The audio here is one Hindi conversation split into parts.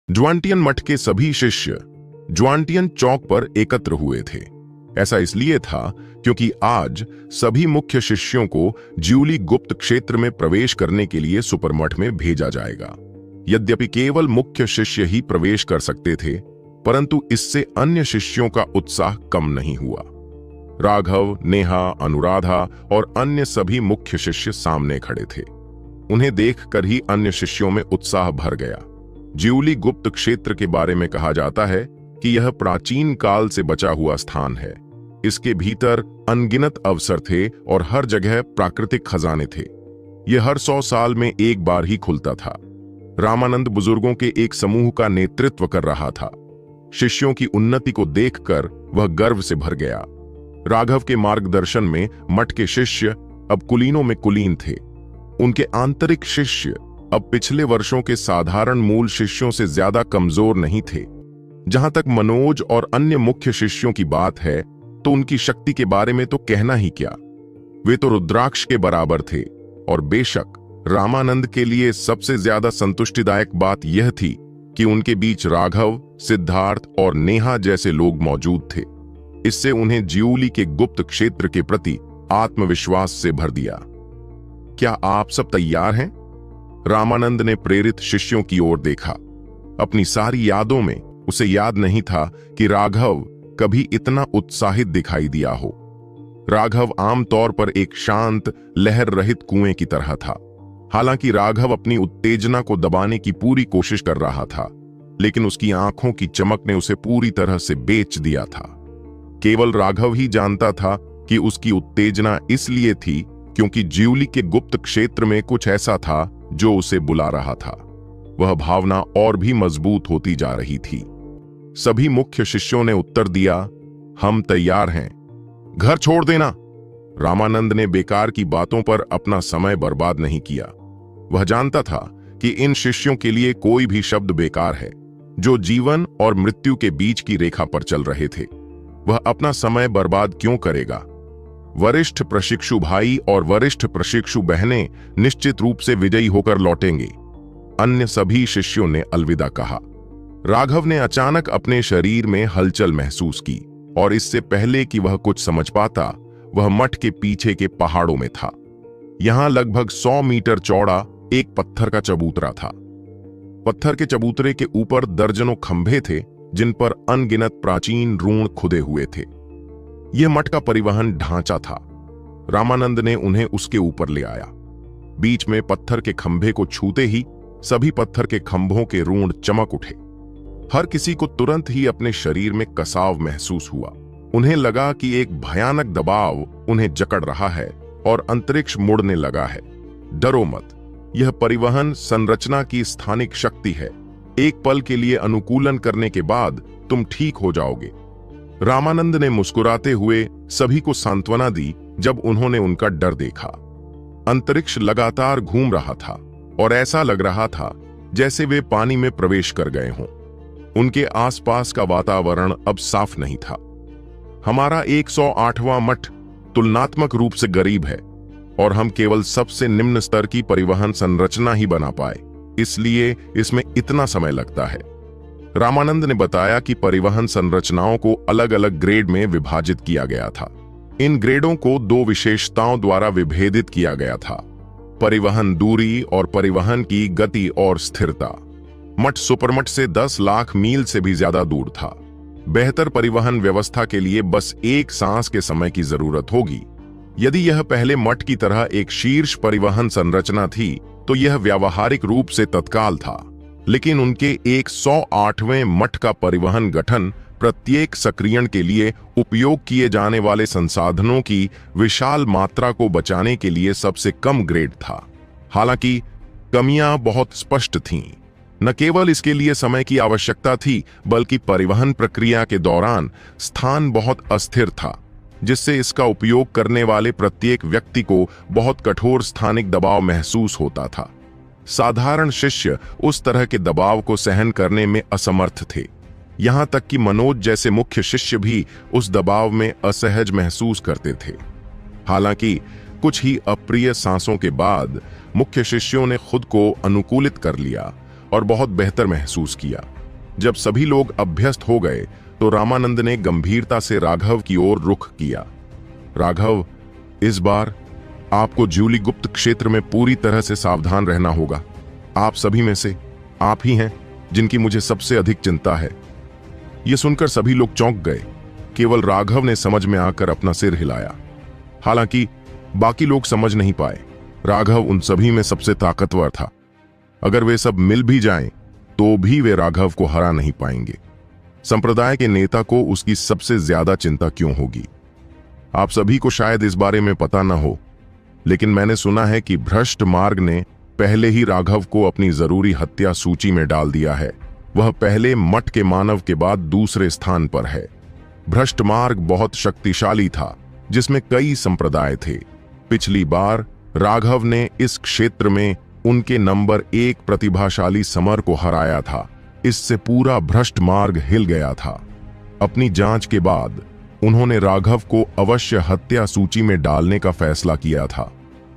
ज्वांटियन मठ के सभी शिष्य ज्वांटियन चौक पर एकत्र हुए थे। ऐसा इसलिए था क्योंकि आज सभी मुख्य शिष्यों को ज्यूली गुप्त क्षेत्र में प्रवेश करने के लिए सुपरमठ में भेजा जाएगा। यद्यपि केवल मुख्य शिष्य ही प्रवेश कर सकते थे, परंतु इससे अन्य शिष्यों का उत्साह कम नहीं हुआ। राघव, नेहा, अनुराधा और अन्य सभी मुख्य शिष्य सामने खड़े थे। उन्हें देखकर ही अन्य शिष्यों में उत्साह भर गया। ज्यूली गुप्त क्षेत्र के बारे में कहा जाता है कि यह प्राचीन काल से बचा हुआ स्थान है। इसके भीतर अनगिनत अवसर थे और हर जगह प्राकृतिक खजाने थे। यह हर 100 साल में एक बार ही खुलता था। रामानंद बुजुर्गों के एक समूह का नेतृत्व कर रहा था। शिष्यों की उन्नति को देखकर वह गर्व से भर गया। राघव के मार्गदर्शन में मठ के शिष्य अब कुलीनों में कुलीन थे। उनके आंतरिक शिष्य अब पिछले वर्षों के साधारण मूल शिष्यों से ज्यादा कमजोर नहीं थे। जहां तक मनोज और अन्य मुख्य शिष्यों की बात है, तो उनकी शक्ति के बारे में तो कहना ही क्या। वे तो रुद्राक्ष के बराबर थे। और बेशक रामानंद के लिए सबसे ज्यादा संतुष्टिदायक बात यह थी कि उनके बीच राघव, सिद्धार्थ और नेहा जैसे लोग मौजूद थे। इससे उन्हें ज्यूली के गुप्त क्षेत्र के प्रति आत्मविश्वास से भर दिया। क्या आप सब तैयार हैं? रामानंद ने प्रेरित शिष्यों की ओर देखा। अपनी सारी यादों में उसे याद नहीं था कि राघव कभी इतना उत्साहित दिखाई दिया हो। राघव आमतौर पर एक शांत, लहर रहित कुएं की तरह था। हालांकि राघव अपनी उत्तेजना को दबाने की पूरी कोशिश कर रहा था, लेकिन उसकी आंखों की चमक ने उसे पूरी तरह से बेच दिया था। केवल राघव ही जानता था कि उसकी उत्तेजना इसलिए थी क्योंकि ज्यूली के गुप्त क्षेत्र में कुछ ऐसा था जो उसे बुला रहा था। वह भावना और भी मजबूत होती जा रही थी। सभी मुख्य शिष्यों ने उत्तर दिया, हम तैयार हैं। घर छोड़ देना। रामानंद ने बेकार की बातों पर अपना समय बर्बाद नहीं किया। वह जानता था कि इन शिष्यों के लिए कोई भी शब्द बेकार है, जो जीवन और मृत्यु के बीच की रेखा पर चल रहे थे। वह अपना समय बर्बाद क्यों करेगा? वरिष्ठ प्रशिक्षु भाई और वरिष्ठ प्रशिक्षु बहनें निश्चित रूप से विजयी होकर लौटेंगे। अन्य सभी शिष्यों ने अलविदा कहा। राघव ने अचानक अपने शरीर में हलचल महसूस की और इससे पहले कि वह कुछ समझ पाता, वह मठ के पीछे के पहाड़ों में था। यहां लगभग 100 मीटर चौड़ा एक पत्थर का चबूतरा था। पत्थर के चबूतरे के ऊपर दर्जनों खंभे थे, जिन पर अनगिनत प्राचीन रून खुदे हुए थे। यह मठ का परिवहन ढांचा था। रामानंद ने उन्हें उसके ऊपर ले आया। बीच में पत्थर के खंभे को छूते ही सभी पत्थर के खंभों के रून चमक उठे। हर किसी को तुरंत ही अपने शरीर में कसाव महसूस हुआ। उन्हें लगा कि एक भयानक दबाव उन्हें जकड़ रहा है और अंतरिक्ष मुड़ने लगा है। डरो मत, यह परिवहन संरचना की स्थानिक शक्ति है। एक पल के लिए अनुकूलन करने के बाद तुम ठीक हो जाओगे। रामानंद ने मुस्कुराते हुए सभी को सांत्वना दी जब उन्होंने उनका डर देखा। अंतरिक्ष लगातार घूम रहा था और ऐसा लग रहा था जैसे वे पानी में प्रवेश कर गए हों। उनके आसपास का वातावरण अब साफ नहीं था। हमारा 108वां मठ तुलनात्मक रूप से गरीब है और हम केवल सबसे निम्न स्तर की परिवहन संरचना ही बना पाए, इसलिए इसमें इतना समय लगता है। रामानंद ने बताया कि परिवहन संरचनाओं को अलग अलग ग्रेड में विभाजित किया गया था। इन ग्रेडों को 2 विशेषताओं द्वारा विभेदित किया गया था, परिवहन दूरी और परिवहन की गति और स्थिरता। मठ सुपरमठ से 10 लाख मील से भी ज्यादा दूर था। बेहतर परिवहन व्यवस्था के लिए बस एक सांस के समय की जरूरत होगी। यदि यह पहले मठ की तरह एक शीर्ष परिवहन संरचना थी, तो यह व्यावहारिक रूप से तत्काल था। लेकिन उनके 108वें मठ का परिवहन गठन प्रत्येक सक्रियण के लिए उपयोग किए जाने वाले संसाधनों की विशाल मात्रा को बचाने के लिए सबसे कम ग्रेड था। हालांकि कमियां बहुत स्पष्ट थीं। न केवल इसके लिए समय की आवश्यकता थी, बल्कि परिवहन प्रक्रिया के दौरान स्थान बहुत अस्थिर था, जिससे इसका उपयोग करने वाले प्रत्येक व्यक्ति को बहुत कठोर स्थानिक दबाव महसूस होता था। साधारण शिष्य उस तरह के दबाव को सहन करने में असमर्थ थे। यहां तक कि मनोज जैसे मुख्य शिष्य भी उस दबाव में असहज महसूस करते थे। हालांकि कुछ ही अप्रिय सांसों के बाद मुख्य शिष्यों ने खुद को अनुकूलित कर लिया और बहुत बेहतर महसूस किया। जब सभी लोग अभ्यस्त हो गए तो रामानंद ने गंभीरता से राघव की ओर रुख किया। राघव, इस बार आपको ज्यूली गुप्त क्षेत्र में पूरी तरह से सावधान रहना होगा। आप सभी में से आप ही हैं जिनकी मुझे सबसे अधिक चिंता है। यह सुनकर सभी लोग चौंक गए। केवल राघव ने समझ में आकर अपना सिर हिलाया। हालांकि बाकी लोग समझ नहीं पाए। राघव उन सभी में सबसे ताकतवर था। अगर वे सब मिल भी जाएं, तो भी वे राघव को हरा नहीं पाएंगे। संप्रदाय के नेता को उसकी सबसे ज्यादा चिंता क्यों होगी? आप सभी को शायद इस बारे में पता न हो, लेकिन मैंने सुना है कि भ्रष्ट मार्ग ने पहले ही राघव को अपनी जरूरी हत्या सूची में डाल दिया है। वह पहले मठ के मानव के बाद दूसरे स्थान पर है। भ्रष्ट मार्ग बहुत शक्तिशाली था, जिसमें कई संप्रदाय थे। पिछली बार राघव ने इस क्षेत्र में उनके नंबर 1 प्रतिभाशाली समर को हराया था। इससे पूरा भ्रष्ट मार्ग हिल गया था। अपनी जांच के बाद उन्होंने राघव को अवश्य हत्या सूची में डालने का फैसला किया था।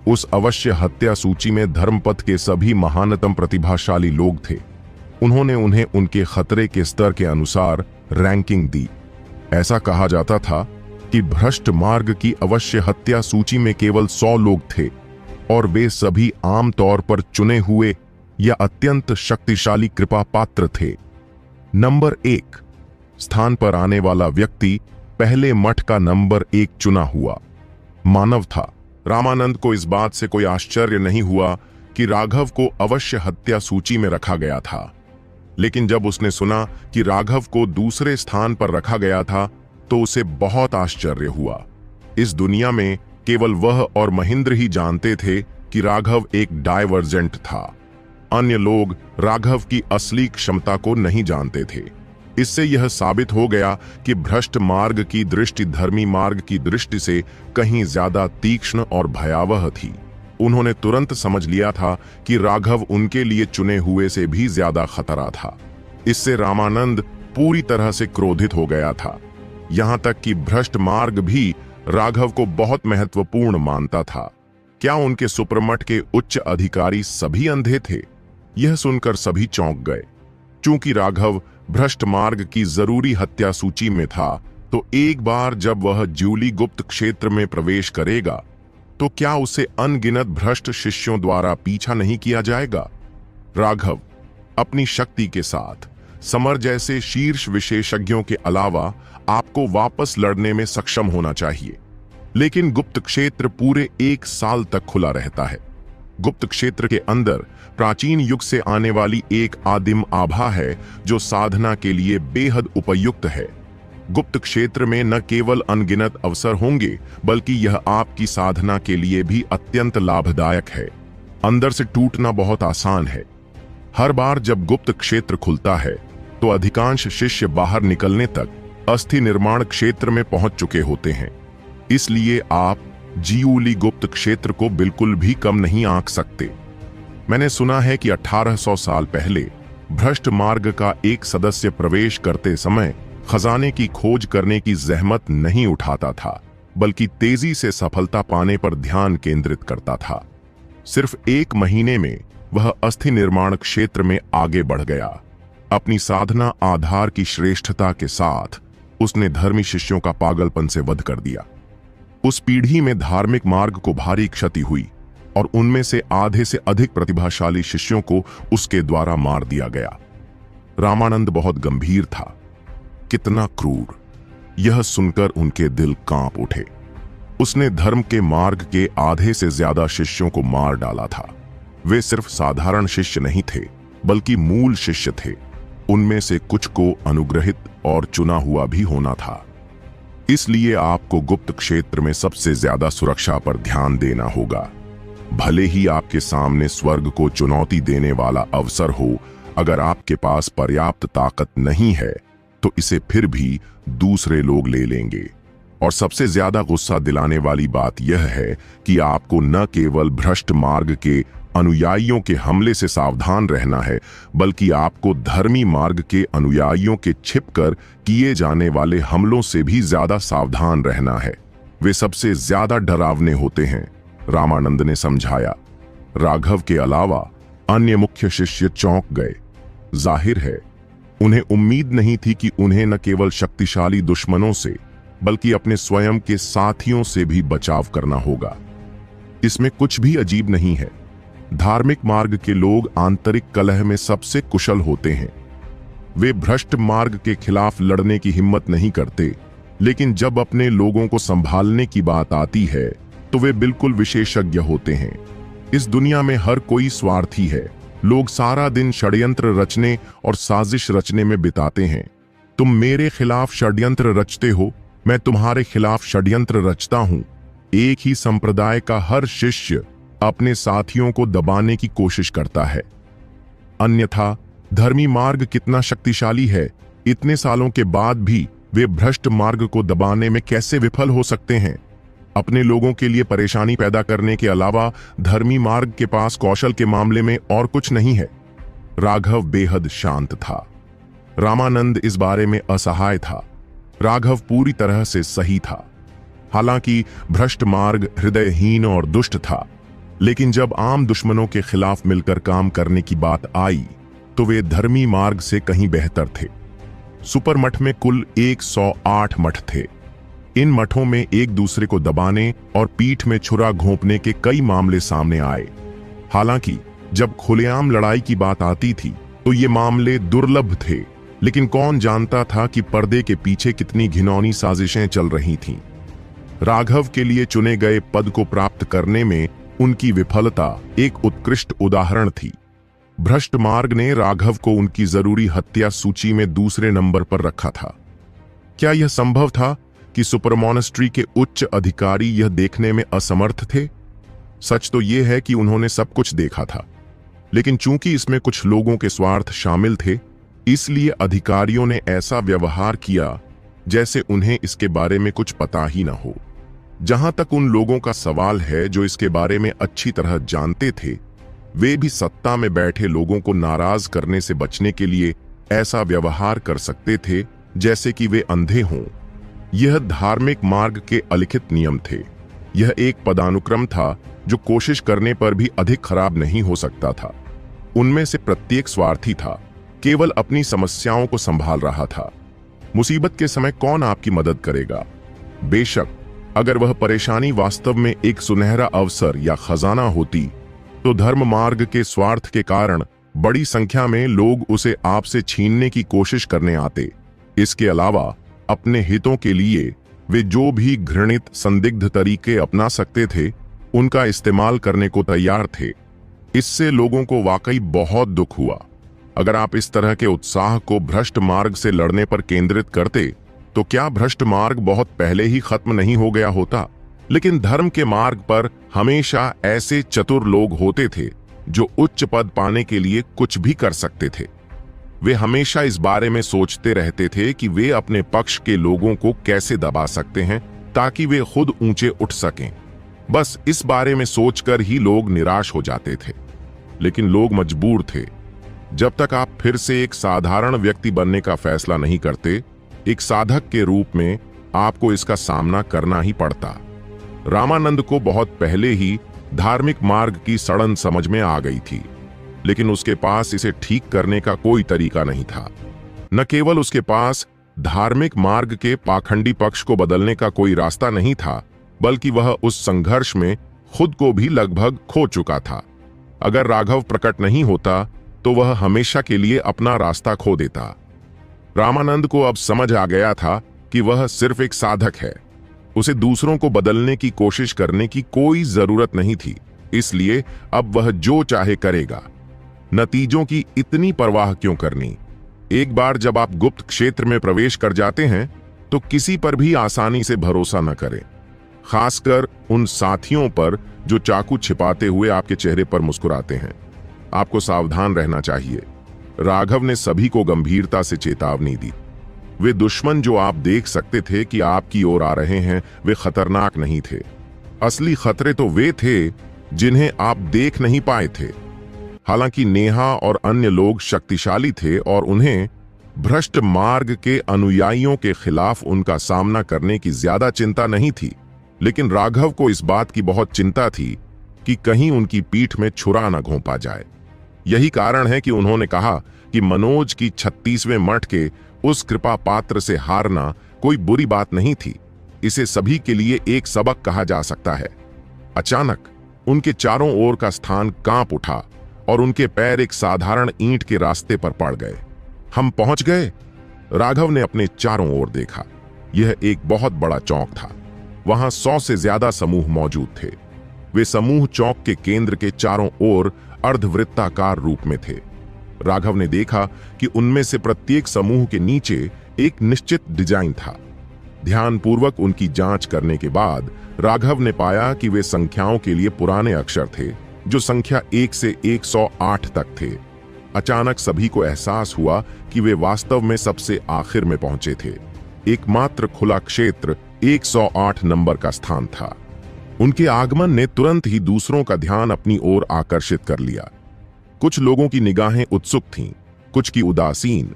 उस अवश्य हत्या सूची में धर्मपथ के सभी महानतम प्रतिभाशाली लोग थे। उन्होंने उन्हें उनके खतरे के स्तर के अनुसार रैंकिंग दी। ऐसा कहा जाता था कि भ्रष्ट मार्ग की अवश्य हत्या सूची में केवल 100 लोग थे और वे सभी आमतौर पर चुने हुए या अत्यंत शक्तिशाली कृपा पात्र थे। नंबर 1 स्थान पर आने वाला व्यक्ति पहले मठ का नंबर 1 चुना हुआ मानव था। रामानंद को इस बात से कोई आश्चर्य नहीं हुआ कि राघव को अवश्य हत्या सूची में रखा गया था, लेकिन जब उसने सुना कि राघव को दूसरे स्थान पर रखा गया था तो उसे बहुत आश्चर्य हुआ। इस दुनिया में केवल वह और महेंद्र ही जानते थे कि राघव एक डायवर्जेंट था। अन्य लोग राघव की असली क्षमता को नहीं जानते थे। इससे यह साबित हो गया कि भ्रष्ट मार्ग की दृष्टि धर्मी मार्ग की दृष्टि से कहीं ज्यादा तीक्ष्ण और भयावह थी। उन्होंने तुरंत समझ लिया था कि राघव उनके लिए चुने हुए से भी ज्यादा खतरा था। इससे रामानंद पूरी तरह से क्रोधित हो गया था। यहां तक कि भ्रष्ट मार्ग भी राघव को बहुत महत्वपूर्ण मानता था। क्या उनके सुप्रमठ के उच्च अधिकारी सभी अंधे थे? यह सुनकर सभी चौंक गए। चूंकि राघव भ्रष्ट मार्ग की जरूरी हत्या सूची में था, तो एक बार जब वह ज्यूली गुप्त क्षेत्र में प्रवेश करेगा तो क्या उसे अनगिनत भ्रष्ट शिष्यों द्वारा पीछा नहीं किया जाएगा? राघव अपनी शक्ति के साथ समर जैसे शीर्ष विशेषज्ञों के अलावा आपको वापस लड़ने में सक्षम होना चाहिए। लेकिन गुप्त क्षेत्र पूरे 1 साल तक खुला रहता है। गुप्त क्षेत्र के अंदर प्राचीन युग से आने वाली एक आदिम आभा है जो साधना के लिए बेहद उपयुक्त है। गुप्त क्षेत्र में न केवल अनगिनत अवसर होंगे, बल्कि यह आपकी साधना के लिए भी अत्यंत लाभदायक है। अंदर से टूटना बहुत आसान है। हर बार जब गुप्त क्षेत्र खुलता है तो अधिकांश शिष्य बाहर निकलने तक अस्थि निर्माण क्षेत्र में पहुंच चुके होते हैं। इसलिए आप ज्यूली गुप्त क्षेत्र को बिल्कुल भी कम नहीं आंक सकते। मैंने सुना है कि 1800 साल पहले भ्रष्ट मार्ग का एक सदस्य प्रवेश करते समय खजाने की खोज करने की जहमत नहीं उठाता था, बल्कि तेजी से सफलता पाने पर ध्यान केंद्रित करता था। सिर्फ 1 महीने में वह अस्थि निर्माण क्षेत्र में आगे बढ़ गया। अपनी साधना आधार की श्रेष्ठता के साथ उसने धर्मी शिष्यों का पागलपन से वध कर दिया। उस पीढ़ी में धार्मिक मार्ग को भारी क्षति हुई और उनमें से आधे से अधिक प्रतिभाशाली शिष्यों को उसके द्वारा मार दिया गया। रामानंद बहुत गंभीर था। कितना क्रूर! यह सुनकर उनके दिल कांप उठे। उसने धर्म के मार्ग के आधे से ज्यादा शिष्यों को मार डाला था। वे सिर्फ साधारण शिष्य नहीं थे, बल्कि मूल शिष्य थे। उनमें से कुछ को अनुग्रहित और चुना हुआ भी होना था। इसलिए आपको गुप्त क्षेत्र में सबसे ज्यादा सुरक्षा पर ध्यान देना होगा। भले ही आपके सामने स्वर्ग को चुनौती देने वाला अवसर हो, अगर आपके पास पर्याप्त ताकत नहीं है तो इसे फिर भी दूसरे लोग ले लेंगे। और सबसे ज्यादा गुस्सा दिलाने वाली बात यह है कि आपको न केवल भ्रष्ट मार्ग के अनुयायियों के हमले से सावधान रहना है, बल्कि आपको धर्मी मार्ग के अनुयायियों के छिपकर किए जाने वाले हमलों से भी ज्यादा सावधान रहना है। वे सबसे ज्यादा डरावने होते हैं, रामानंद ने समझाया। राघव के अलावा अन्य मुख्य शिष्य चौंक गए। जाहिर है उन्हें उम्मीद नहीं थी कि उन्हें न केवल शक्तिशाली दुश्मनों से बल्कि अपने स्वयं के साथियों से भी बचाव करना होगा। इसमें कुछ भी अजीब नहीं है। धार्मिक मार्ग के लोग आंतरिक कलह में सबसे कुशल होते हैं। वे भ्रष्ट मार्ग के खिलाफ लड़ने की हिम्मत नहीं करते, लेकिन जब अपने लोगों को संभालने की बात आती है तो वे बिल्कुल विशेषज्ञ होते हैं। इस दुनिया में हर कोई स्वार्थी है। लोग सारा दिन षड्यंत्र रचने और साजिश रचने में बिताते हैं। तुम मेरे खिलाफ षड्यंत्र रचते हो, मैं तुम्हारे खिलाफ षड्यंत्र रचता हूं। एक ही संप्रदाय का हर शिष्य अपने साथियों को दबाने की कोशिश करता है। अन्यथा धर्मी मार्ग कितना शक्तिशाली है, इतने सालों के बाद भी वे भ्रष्ट मार्ग को दबाने में कैसे विफल हो सकते हैं? अपने लोगों के लिए परेशानी पैदा करने के अलावा धर्मी मार्ग के पास कौशल के मामले में और कुछ नहीं है। राघव बेहद शांत था। रामानंद इस बारे में असहाय था। राघव पूरी तरह से सही था। हालांकि भ्रष्ट मार्ग हृदयहीन और दुष्ट था, लेकिन जब आम दुश्मनों के खिलाफ मिलकर काम करने की बात आई तो वे धर्मी मार्ग से कहीं बेहतर थे। सुपर मठ में कुल 108 मठ थे। इन मठों में एक दूसरे को दबाने और पीठ में छुरा घोंपने के कई मामले सामने आए। हालांकि जब खुलेआम लड़ाई की बात आती थी तो ये मामले दुर्लभ थे, लेकिन कौन जानता था कि पर्दे के पीछे कितनी घिनौनी साजिशें चल रही थीं। राघव के लिए चुने गए पद को प्राप्त करने में उनकी विफलता एक उत्कृष्ट उदाहरण थी। भ्रष्ट मार्ग ने राघव को उनकी जरूरी हत्या सूची में दूसरे नंबर पर रखा था। क्या यह संभव था कि सुपर मॉनेस्ट्री के उच्च अधिकारी यह देखने में असमर्थ थे? सच तो यह है कि उन्होंने सब कुछ देखा था, लेकिन चूंकि इसमें कुछ लोगों के स्वार्थ शामिल थे, इसलिए अधिकारियों ने ऐसा व्यवहार किया जैसे उन्हें इसके बारे में कुछ पता ही न हो। जहां तक उन लोगों का सवाल है जो इसके बारे में अच्छी तरह जानते थे, वे भी सत्ता में बैठे लोगों को नाराज करने से बचने के लिए ऐसा व्यवहार कर सकते थे जैसे कि वे अंधे हों। यह धार्मिक मार्ग के अलिखित नियम थे। यह एक पदानुक्रम था जो कोशिश करने पर भी अधिक खराब नहीं हो सकता था। उनमें से प्रत्येक स्वार्थी था, केवल अपनी समस्याओं को संभाल रहा था। मुसीबत के समय कौन आपकी मदद करेगा? बेशक अगर वह परेशानी वास्तव में एक सुनहरा अवसर या खजाना होती तो धर्म मार्ग के स्वार्थ के कारण बड़ी संख्या में लोग उसे आपसे छीनने की कोशिश करने आते। इसके अलावा अपने हितों के लिए वे जो भी घृणित संदिग्ध तरीके अपना सकते थे, उनका इस्तेमाल करने को तैयार थे। इससे लोगों को वाकई बहुत दुख हुआ। अगर आप इस तरह के उत्साह को भ्रष्ट मार्ग से लड़ने पर केंद्रित करते तो क्या भ्रष्ट मार्ग बहुत पहले ही खत्म नहीं हो गया होता? लेकिन धर्म के मार्ग पर हमेशा ऐसे चतुर लोग होते थे जो उच्च पद पाने के लिए कुछ भी कर सकते थे। वे हमेशा इस बारे में सोचते रहते थे कि वे अपने पक्ष के लोगों को कैसे दबा सकते हैं ताकि वे खुद ऊंचे उठ सकें। बस इस बारे में सोचकर ही लोग निराश हो जाते थे। लेकिन लोग मजबूर थे। जब तक आप फिर से एक साधारण व्यक्ति बनने का फैसला नहीं करते, एक साधक के रूप में आपको इसका सामना करना ही पड़ता। रामानंद को बहुत पहले ही धार्मिक मार्ग की सड़न समझ में आ गई थी, लेकिन उसके पास इसे ठीक करने का कोई तरीका नहीं था। न केवल उसके पास धार्मिक मार्ग के पाखंडी पक्ष को बदलने का कोई रास्ता नहीं था, बल्कि वह उस संघर्ष में खुद को भी लगभग खो चुका था। अगर राघव प्रकट नहीं होता तो वह हमेशा के लिए अपना रास्ता खो देता। रामानंद को अब समझ आ गया था कि वह सिर्फ एक साधक है। उसे दूसरों को बदलने की कोशिश करने की कोई जरूरत नहीं थी, इसलिए अब वह जो चाहे करेगा। नतीजों की इतनी परवाह क्यों करनी? एक बार जब आप गुप्त क्षेत्र में प्रवेश कर जाते हैं तो किसी पर भी आसानी से भरोसा न करें, खासकर उन साथियों पर जो चाकू छिपाते हुए आपके चेहरे पर मुस्कुराते हैं। आपको सावधान रहना चाहिए। राघव ने सभी को गंभीरता से चेतावनी दी। वे दुश्मन जो आप देख सकते थे कि आपकी ओर आ रहे हैं, वे खतरनाक नहीं थे। असली खतरे तो वे थे जिन्हें आप देख नहीं पाए थे। हालांकि नेहा और अन्य लोग शक्तिशाली थे और उन्हें भ्रष्ट मार्ग के अनुयायियों के खिलाफ उनका सामना करने की ज्यादा चिंता नहीं थी, लेकिन राघव को इस बात की बहुत चिंता थी कि कहीं उनकी पीठ में छुरा न घोंपा जाए। यही कारण है कि उन्होंने कहा कि मनोज की 36वें मठ के उस कृपा पात्र से हारना कोई बुरी बात नहीं थी। इसे सभी के लिए एक सबक कहा जा सकता है। अचानक उनके चारों ओर का स्थान कांप उठा और उनके पैर एक साधारण ईंट के रास्ते पर पड़ गए। हम पहुंच गए। राघव ने अपने चारों ओर देखा। यह एक बहुत बड़ा चौक था। वहां 100 से ज्यादा समूह मौजूद थे। वे समूह चौक के केंद्र के चारों ओर अर्धवृत्ताकार रूप में थे। राघव ने देखा कि उनमें से प्रत्येक समूह के नीचे एक निश्चित डिजाइन था। ध्यानपूर्वक उनकी जांच करने के बाद राघव ने पाया कि वे संख्याओं के लिए पुराने अक्षर थे, जो संख्या 1 से 108 तक थे। अचानक सभी को एहसास हुआ कि वे वास्तव में सबसे आखिर में पहुंचे थे। एकमात्र खुला क्षेत्र 108 नंबर का स्थान था। उनके आगमन ने तुरंत ही दूसरों का ध्यान अपनी ओर आकर्षित कर लिया। कुछ लोगों की निगाहें उत्सुक थीं, कुछ की उदासीन,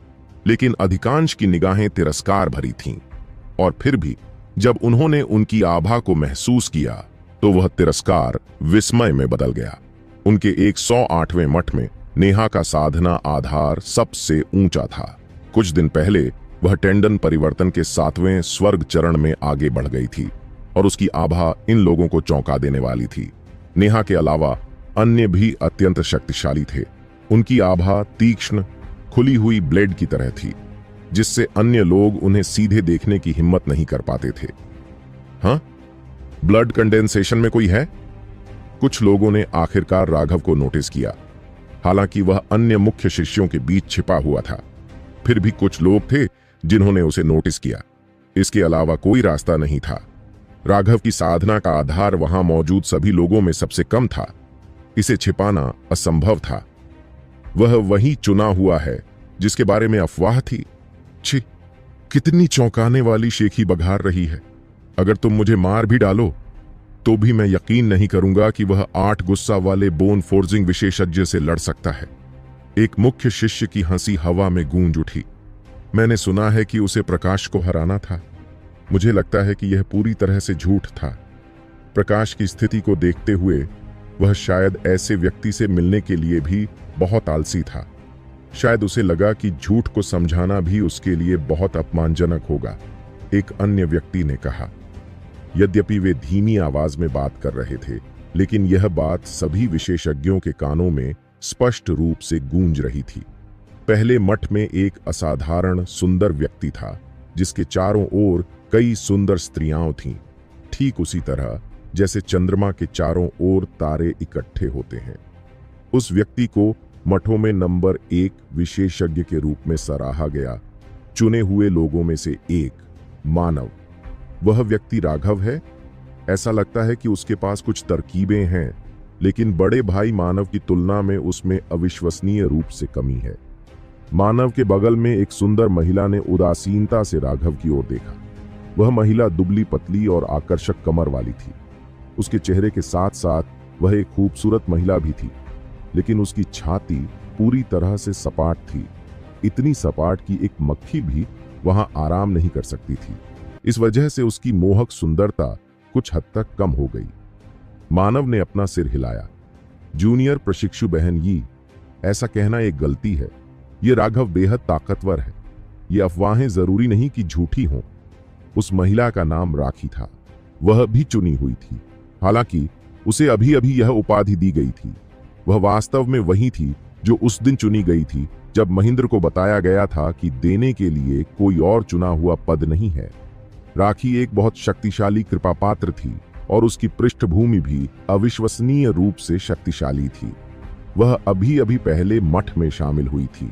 लेकिन अधिकांश की निगाहें तिरस्कार भरी थीं। और फिर भी जब उन्होंने उनकी आभा को महसूस किया तो वह तिरस्कार विस्मय में बदल गया। उनके 108वें मठ में नेहा का साधना आधार सबसे ऊंचा था। कुछ दिन पहले वह टेंडन परिवर्तन के 7वें स्वर्ग चरण में आगे बढ़ गई थी और उसकी आभा इन लोगों को चौंका देने वाली थी। नेहा के अलावा अन्य भी अत्यंत शक्तिशाली थे। उनकी आभा तीक्ष्ण, खुली हुई ब्लेड की तरह थी, जिससे अन्य लोग उन्हें सीधे देखने की हिम्मत नहीं कर पाते थे। हाँ, ब्लड कंडेंसेशन में कोई है? कुछ लोगों ने आखिरकार राघव को नोटिस किया, हालांकि वह अन्य मुख्य शिष्यों के बीच छिपा हुआ था। फिर भी कुछ लोग थे जिन्होंने उसे नोटिस किया। इसके अलावा कोई रास्ता नहीं था। राघव की साधना का आधार वहां मौजूद सभी लोगों में सबसे कम था। इसे छिपाना असंभव था। वह वही चुना हुआ है जिसके बारे में अफवाह थी। छी, कितनी चौंकाने वाली शेखी बघार रही है। अगर तुम मुझे मार भी डालो तो भी मैं यकीन नहीं करूंगा कि वह 8 गुस्सा वाले बोन फोर्जिंग विशेषज्ञ से लड़ सकता है। एक मुख्य शिष्य की हंसी हवा में गूंज उठी। मैंने सुना है कि उसे प्रकाश को हराना था। मुझे लगता है कि यह पूरी तरह से झूठ था। प्रकाश की स्थिति को देखते हुए वह शायद ऐसे व्यक्ति से मिलने के लिए भी बहुत आलसी था। शायद उसे लगा कि झूठ को समझाना भी उसके लिए बहुत अपमानजनक होगा, एक अन्य व्यक्ति ने कहा। यद्यपि वे धीमी आवाज में बात कर रहे थे, लेकिन यह बात सभी विशेषज्ञों के कानों में स्पष्ट रूप से गूंज रही थी। पहले मठ में एक असाधारण सुंदर व्यक्ति था, जिसके चारों ओर कई सुंदर स्त्रियां थीं, ठीक उसी तरह जैसे चंद्रमा के चारों ओर तारे इकट्ठे होते हैं। उस व्यक्ति को मठों में नंबर 1 विशेषज्ञ के रूप में सराहा गया। चुने हुए लोगों में से एक, मानव। वह व्यक्ति राघव है। ऐसा लगता है कि उसके पास कुछ तरकीबें हैं, लेकिन बड़े भाई मानव की तुलना में उसमें अविश्वसनीय रूप से कमी है। मानव के बगल में एक सुंदर महिला ने उदासीनता से राघव की ओर देखा। वह महिला दुबली पतली और आकर्षक कमर वाली थी। उसके चेहरे के साथ साथ वह एक खूबसूरत महिला भी थी, लेकिन उसकी छाती पूरी तरह से सपाट थी, इतनी सपाट कि एक मक्खी भी वहां आराम नहीं कर सकती थी। इस वजह से उसकी मोहक सुंदरता कुछ हद तक कम हो गई। मानव ने अपना सिर हिलाया। जूनियर प्रशिक्षु बहन यी, ऐसा कहना एक गलती है। ये राघव बेहद ताकतवर है। ये अफवाहें जरूरी नहीं कि झूठी हों। उस महिला का नाम राखी था। वह भी चुनी हुई थी, हालांकि उसे अभी अभी यह उपाधि दी गई थी। वह वास्तव में वही थी जो उस दिन चुनी गई थी जब महेंद्र को बताया गया था कि देने के लिए कोई और चुना हुआ पद नहीं है। राखी एक बहुत शक्तिशाली कृपा पात्र थी और उसकी पृष्ठभूमि भी अविश्वसनीय रूप से शक्तिशाली थी। वह अभी अभी पहले मठ में शामिल हुई थी।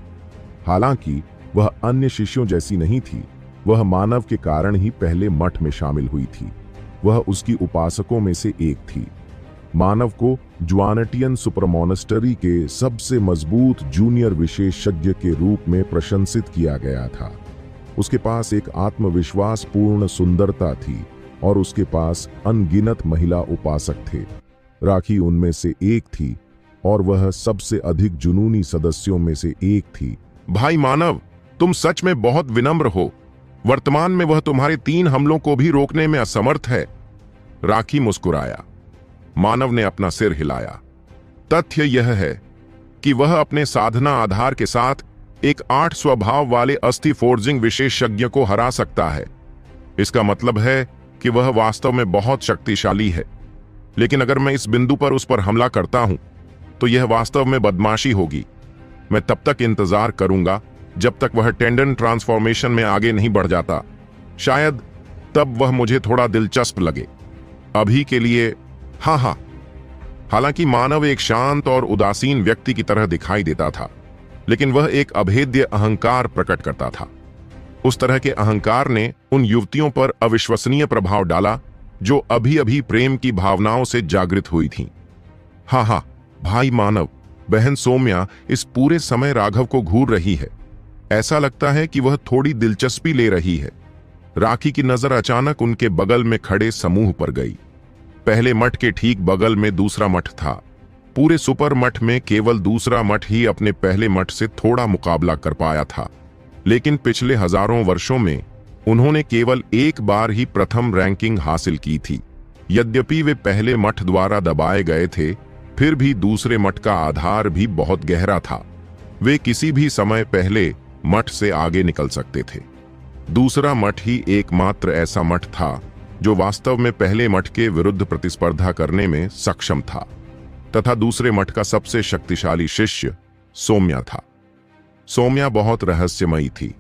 हालांकि वह अन्य शिष्यों जैसी नहीं थी। वह मानव के कारण ही पहले मठ में शामिल हुई थी। वह उसकी उपासकों में से एक थी। मानव को ज्वानटियन सुपरमॉनेस्टरी के सबसे मजबूत जूनियर विशेषज्ञ के रूप में प्रशंसित किया गया था। उसके पास एक आत्मविश्वास पूर्ण सुंदरता थी और उसके पास अनगिनत महिला उपासक थे। राखी उनमें से एक थी और वह सबसे अधिक जुनूनी सदस्यों में से एक थी। भाई मानव, तुम सच में बहुत विनम्र हो। वर्तमान में वह तुम्हारे 3 हमलों को भी रोकने में असमर्थ है। राखी मुस्कुराया। मानव ने अपना सिर हिलाया। तथ्य यह है कि वह अपने साधना आधार के साथ एक 8 स्वभाव वाले अस्थि फोर्जिंग विशेषज्ञ को हरा सकता है। इसका मतलब है कि वह वास्तव में बहुत शक्तिशाली है। लेकिन अगर मैं इस बिंदु पर उस पर हमला करता हूं तो यह वास्तव में बदमाशी होगी। मैं तब तक इंतजार करूंगा जब तक वह टेंडन ट्रांसफॉर्मेशन में आगे नहीं बढ़ जाता। शायद तब वह मुझे थोड़ा दिलचस्प लगे। अभी के लिए हाँ। हालांकि मानव एक शांत और उदासीन व्यक्ति की तरह दिखाई देता था, लेकिन वह एक अभेद्य अहंकार प्रकट करता था। उस तरह के अहंकार ने उन युवतियों पर अविश्वसनीय प्रभाव डाला जो अभी अभी प्रेम की भावनाओं से जागृत हुई थीं। हाँ, भाई मानव, बहन सौम्या इस पूरे समय राघव को घूर रही है। ऐसा लगता है कि वह थोड़ी दिलचस्पी ले रही है। राखी की नजर अचानक उनके बगल में खड़े समूह पर गई। पहले मठ के ठीक बगल में दूसरा मठ था। पूरे सुपर मठ में केवल दूसरा मठ ही अपने पहले मठ से थोड़ा मुकाबला कर पाया था, लेकिन पिछले हजारों वर्षों में उन्होंने केवल एक बार ही प्रथम रैंकिंग हासिल की थी। यद्यपि वे पहले मठ द्वारा दबाए गए थे, फिर भी दूसरे मठ का आधार भी बहुत गहरा था। वे किसी भी समय पहले मठ से आगे निकल सकते थे। दूसरा मठ ही एकमात्र ऐसा मठ था जो वास्तव में पहले मठ के विरुद्ध प्रतिस्पर्धा करने में सक्षम था, तथा दूसरे मठ का सबसे शक्तिशाली शिष्य सौम्या था। सौम्या बहुत रहस्यमयी थी।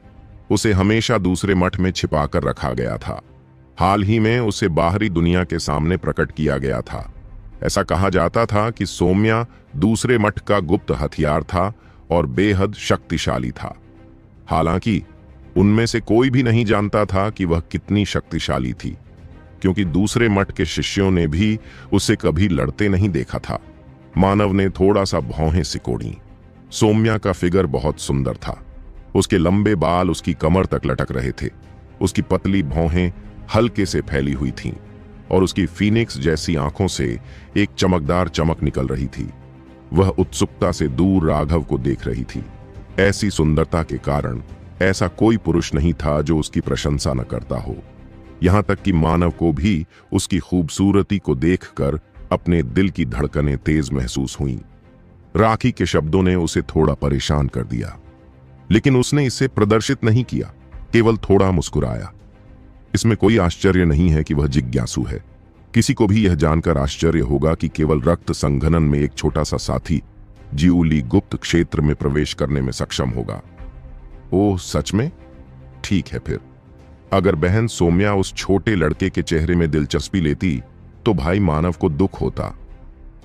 उसे हमेशा दूसरे मठ में छिपाकर रखा गया था। हाल ही में उसे बाहरी दुनिया के सामने प्रकट किया गया था। ऐसा कहा जाता था कि सौम्या दूसरे मठ का गुप्त हथियार था और बेहद शक्तिशाली था। हालांकि उनमें से कोई भी नहीं जानता था कि वह कितनी शक्तिशाली थी, क्योंकि दूसरे मठ के शिष्यों ने भी उसे कभी लड़ते नहीं देखा था। मानव ने थोड़ा सा भौहें सिकोड़ी। सौम्या का फिगर बहुत सुंदर था। उसके लंबे बाल उसकी कमर तक लटक रहे थे। उसकी पतली भौहें हल्के से फैली हुई थीं और उसकी फीनिक्स जैसी आंखों से एक चमकदार चमक निकल रही थी। वह उत्सुकता से दूर राघव को देख रही थी। ऐसी सुंदरता के कारण ऐसा कोई पुरुष नहीं था जो उसकी प्रशंसा न करता हो। यहां तक कि मानव को भी उसकी खूबसूरती को देखकर अपने दिल की धड़कनें तेज महसूस हुईं। राखी के शब्दों ने उसे थोड़ा परेशान कर दिया, लेकिन उसने इसे प्रदर्शित नहीं किया, केवल थोड़ा मुस्कुराया। इसमें कोई आश्चर्य नहीं है कि वह जिज्ञासु है। किसी को भी यह जानकर आश्चर्य होगा कि केवल रक्त संघनन में एक छोटा सा साथी जिऊली गुप्त क्षेत्र में प्रवेश करने में सक्षम होगा। ओह, सच में? ठीक है फिर। अगर बहन सौम्या उस छोटे लड़के के चेहरे में दिलचस्पी लेती तो भाई मानव को दुख होता।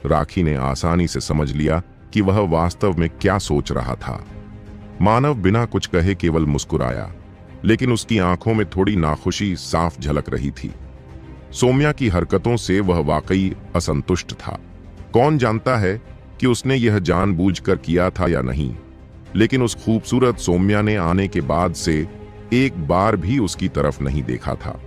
राखी ने आसानी से समझ लिया कि वह वास्तव में क्या सोच रहा था। मानव बिना कुछ कहे केवल मुस्कुराया, लेकिन उसकी आंखों में थोड़ी नाखुशी साफ झलक रही थी। सौम्या की हरकतों से वह वाकई असंतुष्ट था। कौन जानता है कि उसने यह जानबूझकर किया था या नहीं, लेकिन उस खूबसूरत सौम्या ने आने के बाद से एक बार भी उसकी तरफ नहीं देखा था।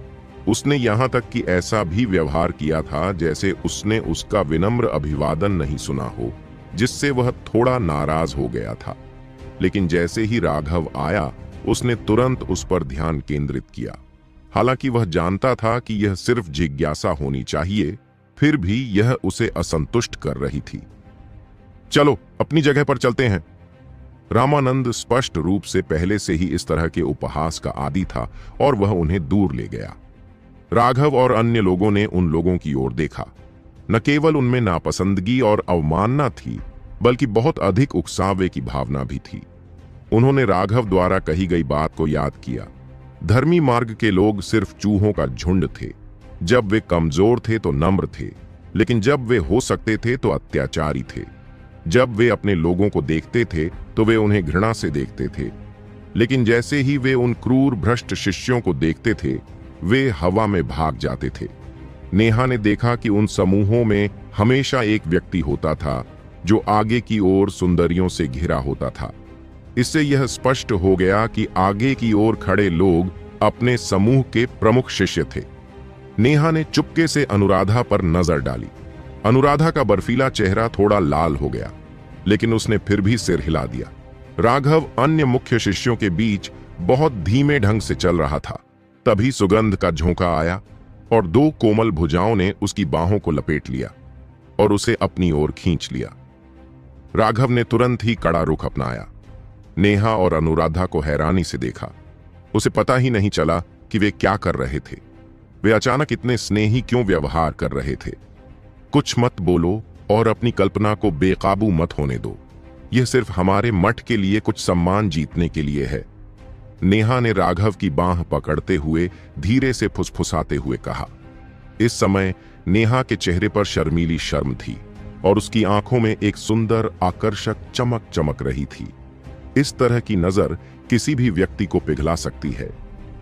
उसने यहां तक कि ऐसा भी व्यवहार किया था जैसे उसने उसका विनम्र अभिवादन नहीं सुना हो, जिससे वह थोड़ा नाराज हो गया था। लेकिन जैसे ही राघव आया, उसने तुरंत उस पर ध्यान केंद्रित किया। हालांकि वह जानता था कि यह सिर्फ जिज्ञासा होनी चाहिए, फिर भी यह उसे असंतुष्ट कर रही थी। चलो अपनी जगह पर चलते हैं। रामानंद स्पष्ट रूप से पहले से ही इस तरह के उपहास का आदी था और वह उन्हें दूर ले गया। राघव और अन्य लोगों ने उन लोगों की ओर देखा। न केवल उनमें नापसंदगी और अवमानना थी, बल्कि बहुत अधिक उकसावे की भावना भी थी। उन्होंने राघव द्वारा कही गई बात को याद किया। धर्मी मार्ग के लोग सिर्फ चूहों का झुंड थे। जब वे कमजोर थे तो नम्र थे, लेकिन जब वे हो सकते थे तो अत्याचारी थे। जब वे अपने लोगों को देखते थे तो वे उन्हें घृणा से देखते थे, लेकिन जैसे ही वे उन क्रूर भ्रष्ट शिष्यों को देखते थे, वे हवा में भाग जाते थे। नेहा ने देखा कि उन समूहों में हमेशा एक व्यक्ति होता था जो आगे की ओर सुंदरियों से घिरा होता था। इससे यह स्पष्ट हो गया कि आगे की ओर खड़े लोग अपने समूह के प्रमुख शिष्य थे। नेहा ने चुपके से अनुराधा पर नजर डाली। अनुराधा का बर्फीला चेहरा थोड़ा लाल हो गया, लेकिन उसने फिर भी सिर हिला दिया। राघव अन्य मुख्य शिष्यों के बीच बहुत धीमे ढंग से चल रहा था। तभी सुगंध का झोंका आया और दो कोमल भुजाओं ने उसकी बाहों को लपेट लिया और उसे अपनी ओर खींच लिया। राघव ने तुरंत ही कड़ा रुख अपनाया। नेहा और अनुराधा को हैरानी से देखा। उसे पता ही नहीं चला कि वे क्या कर रहे थे। वे अचानक इतने स्नेही क्यों व्यवहार कर रहे थे। कुछ मत बोलो और अपनी कल्पना को बेकाबू मत होने दो। यह सिर्फ हमारे मठ के लिए कुछ सम्मान जीतने के लिए है। नेहा ने राघव की बांह पकड़ते हुए धीरे से फुसफुसाते हुए कहा। इस समय नेहा के चेहरे पर शर्मीली शर्म थी और उसकी आंखों में एक सुंदर आकर्षक चमक चमक रही थी। इस तरह की नजर किसी भी व्यक्ति को पिघला सकती है।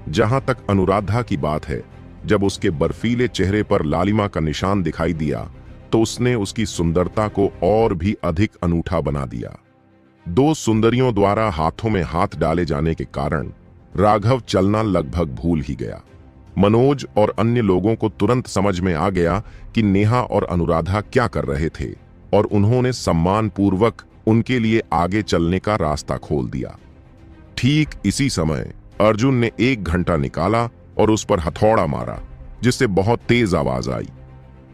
जहां तक अनुराधा की बात है, जब उसके बर्फीले चेहरे पर लालिमा का निशान दिखाई दिया तो उसने उसकी सुंदरता को और भी अधिक अनूठा बना दिया। दो सुंदरियों द्वारा हाथों में हाथ डाले जाने के कारण राघव चलना लगभग भूल ही गया। मनोज और अन्य लोगों को तुरंत समझ में आ गया कि नेहा और अनुराधा क्या कर रहे थे और उन्होंने सम्मानपूर्वक उनके लिए आगे चलने का रास्ता खोल दिया। ठीक इसी समय अर्जुन ने 1 घंटा निकाला और उस पर हथौड़ा मारा, जिससे बहुत तेज आवाज आई।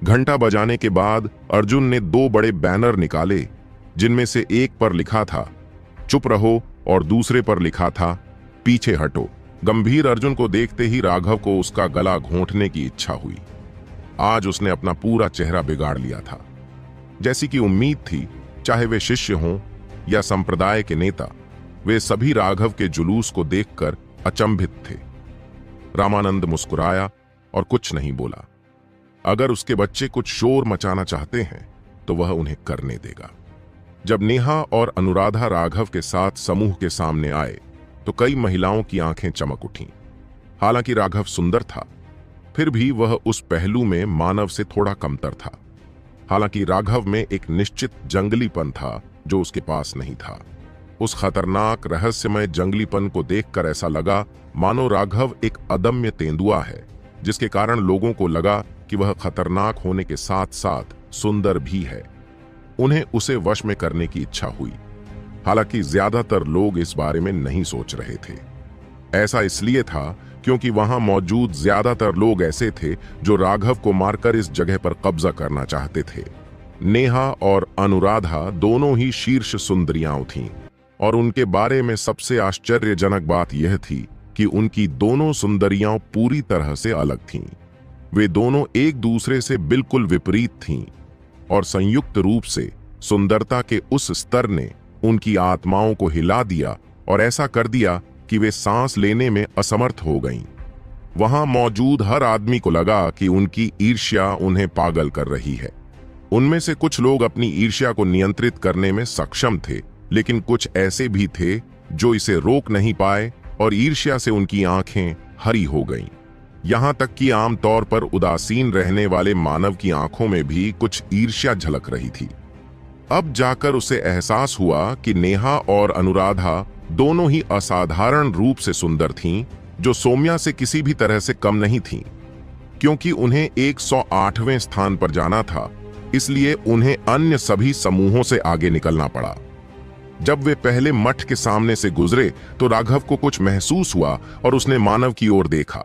घंटा बजाने के बाद अर्जुन ने 2 बड़े बैनर निकाले, जिनमें से एक पर लिखा था चुप रहो और दूसरे पर लिखा था पीछे हटो। गंभीर अर्जुन को देखते ही राघव को उसका गला घोंटने की इच्छा हुई। आज उसने अपना पूरा चेहरा बिगाड़ लिया था। जैसी कि उम्मीद थी, चाहे वे शिष्य हों या संप्रदाय के नेता, वे सभी राघव के जुलूस को देखकर अचंभित थे। रामानंद मुस्कुराया और कुछ नहीं बोला। अगर उसके बच्चे कुछ शोर मचाना चाहते हैं तो वह उन्हें करने देगा। जब नेहा और अनुराधा राघव के साथ समूह के सामने आए तो कई महिलाओं की आंखें चमक उठीं। हालांकि राघव सुंदर था, फिर भी वह उस पहलू में मानव से थोड़ा कमतर था। हालांकि राघव में एक निश्चित जंगलीपन था जो उसके पास नहीं था। उस खतरनाक रहस्यमय जंगलीपन को देखकर ऐसा लगा मानो राघव एक अदम्य तेंदुआ है, जिसके कारण लोगों को लगा कि वह खतरनाक होने के साथ साथ सुंदर भी है। उन्हें उसे वश में करने की इच्छा हुई। हालांकि ज्यादातर लोग इस बारे में नहीं सोच रहे थे। ऐसा इसलिए था क्योंकि वहां मौजूद ज्यादातर लोग ऐसे थे जो राघव को मारकर इस जगह पर कब्जा करना चाहते थे। नेहा और अनुराधा दोनों ही शीर्ष सुंदरियां थीं और उनके बारे में सबसे आश्चर्यजनक बात यह थी कि उनकी दोनों सुंदरियां पूरी तरह से अलग थीं। वे दोनों एक दूसरे से बिल्कुल विपरीत थीं और संयुक्त रूप से सुंदरता के उस स्तर ने उनकी आत्माओं को हिला दिया और ऐसा कर दिया कि वे सांस लेने में असमर्थ हो गईं। वहां मौजूद हर आदमी को लगा कि उनकी ईर्ष्या उन्हें पागल कर रही है। उनमें से कुछ लोग अपनी ईर्ष्या को नियंत्रित करने में सक्षम थे, लेकिन कुछ ऐसे भी थे जो इसे रोक नहीं पाए और ईर्ष्या से उनकी आंखें हरी हो गईं। यहां तक कि आमतौर पर उदासीन रहने वाले मानव की आंखों में भी कुछ ईर्ष्या झलक रही थी। अब जाकर उसे एहसास हुआ कि नेहा और अनुराधा दोनों ही असाधारण रूप से सुंदर थीं, जो सौम्या से किसी भी तरह से कम नहीं थीं। क्योंकि उन्हें 108वें स्थान पर जाना था, इसलिए उन्हें अन्य सभी समूहों से आगे निकलना पड़ा। जब वे पहले मठ के सामने से गुजरे तो राघव को कुछ महसूस हुआ और उसने मानव की ओर देखा।